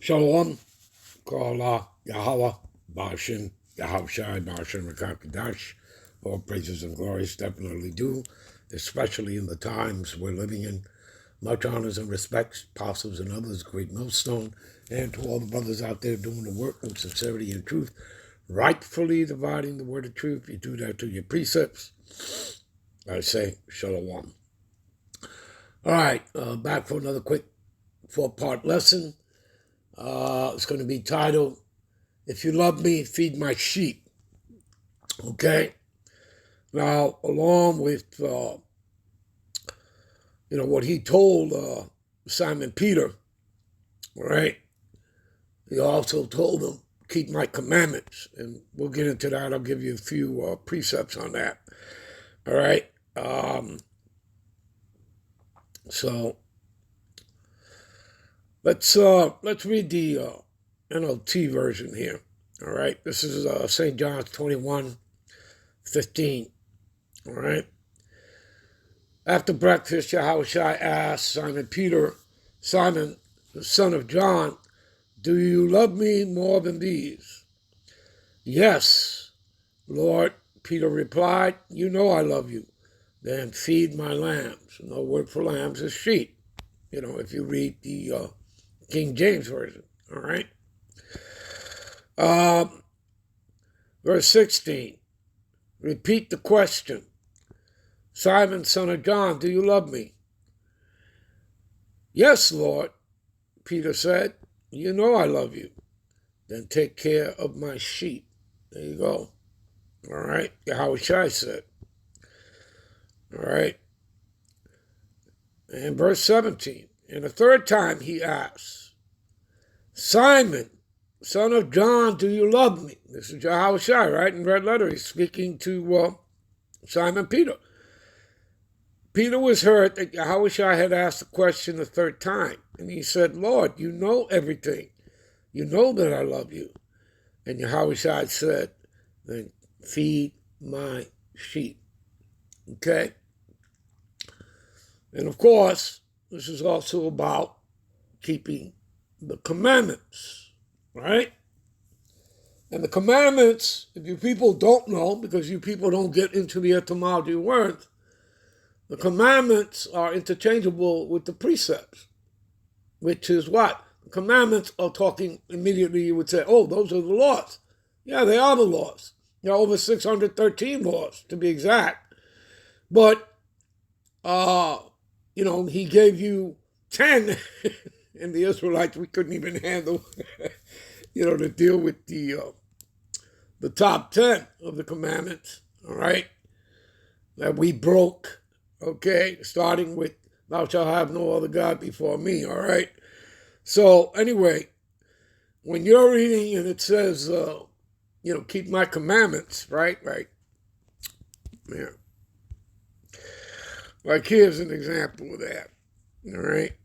Shalom, Kala, Yahweh, Bashem, Yahushai, Bashem, Rakakadash. All praises and glories definitely due, especially in the times we're living in. Much honors and respects, apostles and others, great millstone, and to all the brothers out there doing the work in sincerity and truth, rightfully dividing the word of truth. You do that to your precepts. I say, Shalom. All right, back for another quick 4-part lesson. It's going to be titled, If You Love Me, Feed My Sheep. Okay? Now, along with, what he told Simon Peter, all right? He also told him, keep my commandments. And we'll get into that. I'll give you a few precepts on that. All right? So, let's read the NLT version here. All right? This is St. John's 21:15. All right? After breakfast, Yahushua asked Simon Peter, Simon, the son of John, do you love me more than these? Yes, Lord, Peter replied, you know I love you. Then feed my lambs. No word for lambs is sheep. If you read the King James Version. All right? Verse 16. Repeat the question. Simon, son of John, do you love me? Yes, Lord, Peter said. You know I love you. Then take care of my sheep. There you go. All right? Yahushua said. All right? And verse 17. And the third time he asks, Simon, son of John, do you love me? This is Yahushua, right? In red letter, he's speaking to Simon Peter. Peter was hurt that Yahushua had asked the question the third time. And he said, Lord, you know everything. You know that I love you. And Yahushua said, then feed my sheep. Okay? And of course, this is also about keeping the commandments, right? And the commandments, if you people don't know, because you people don't get into the etymology of words, the commandments are interchangeable with the precepts, which is what? The commandments are talking, immediately you would say, oh, those are the laws. Yeah, they are the laws. There are over 613 laws, to be exact. But, he gave you 10, and the Israelites, we couldn't even handle, to deal with the top 10 of the commandments, all right, that we broke, okay, starting with, thou shalt have no other God before me, all right? So, anyway, when you're reading and it says, keep my commandments, right? Yeah. Like, here's an example of that, all right?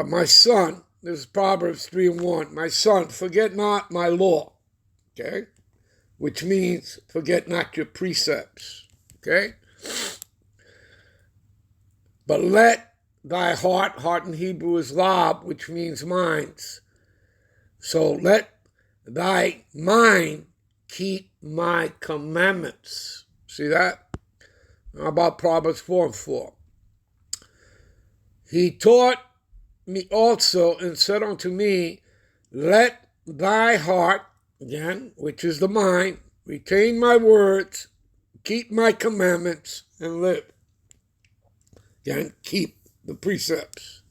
My son, this is Proverbs 3:1, my son, forget not my law, okay? Which means forget not your precepts, okay? But let thy heart in Hebrew is lab, which means minds. So let thy mind keep my commandments. See that? How about Proverbs 4:4? He taught me also and said unto me, let thy heart, again, which is the mind, retain my words, keep my commandments, and live. Again, keep the precepts.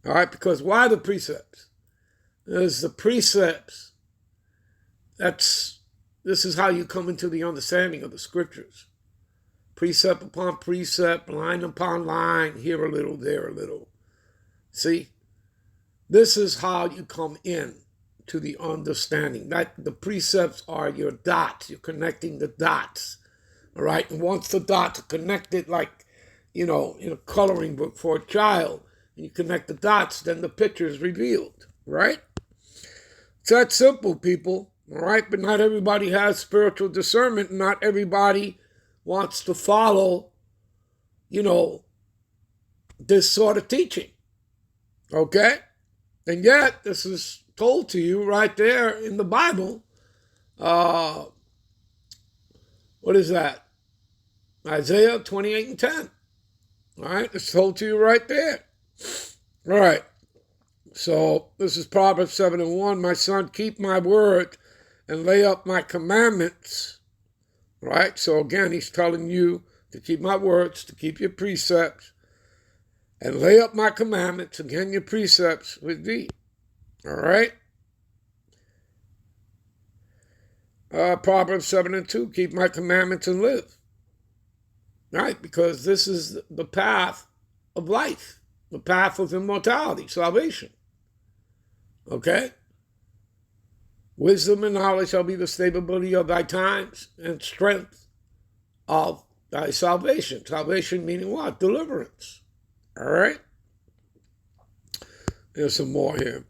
All right, because why the precepts? Because the precepts, this is how you come into the understanding of the scriptures. Precept upon precept, line upon line, here a little, there a little. See? This is how you come in to the understanding. That the precepts are your dots. You're connecting the dots. All right? And once the dots are connected, like, in a coloring book for a child, and you connect the dots, then the picture is revealed, right? It's that simple, people, all right? But not everybody has spiritual discernment. Not everybody wants to follow, this sort of teaching, okay? And yet, this is told to you right there in the Bible. Uh, what is that? Isaiah 28 and 10. All right, it's told to you right there. All right, so this is Proverbs 7 and 1. My son, keep my word and lay up my commandments. Right, so again, he's telling you to keep my words, to keep your precepts, and lay up my commandments, again, your precepts with thee. All right? Proverbs 7 and 2, keep my commandments and live. Right? Because this is the path of life, the path of immortality, salvation. Okay? Wisdom and knowledge shall be the stability of thy times and strength of thy salvation. Salvation meaning what? Deliverance. All right? There's some more here.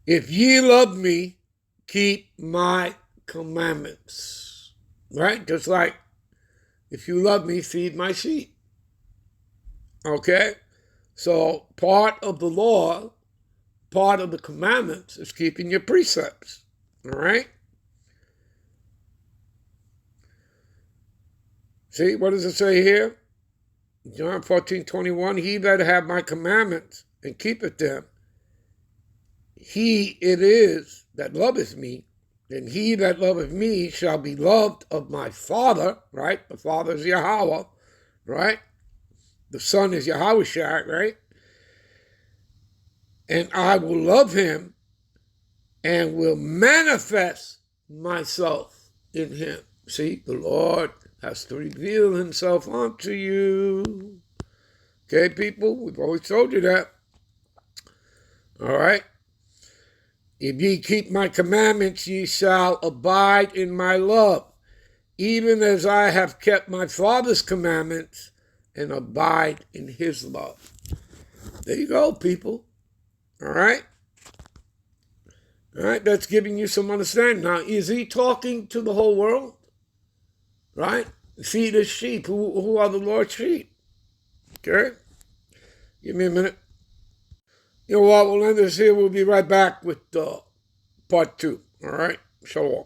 If ye love me, keep my commandments. Right? Just like, if you love me, feed my sheep. Okay? So part of the law, part of the commandments is keeping your precepts. All right? See, what does it say here? John 14:21, he that have my commandments and keepeth them, he it is that loveth me, and he that loveth me shall be loved of my Father, right? The Father is Yahweh, right? The Son is Yahushua, right? And I will love him and will manifest myself in him. See, the Lord has to reveal himself unto you. Okay, people? We've always told you that. All right? If ye keep my commandments, ye shall abide in my love, even as I have kept my Father's commandments and abide in his love. There you go, people. All right? All right, that's giving you some understanding. Now, is he talking to the whole world? Right? Feed his sheep. Who are the Lord's sheep? Okay? Give me a minute. You know what? We'll end this here. We'll be right back with part 2. All right? Shalom.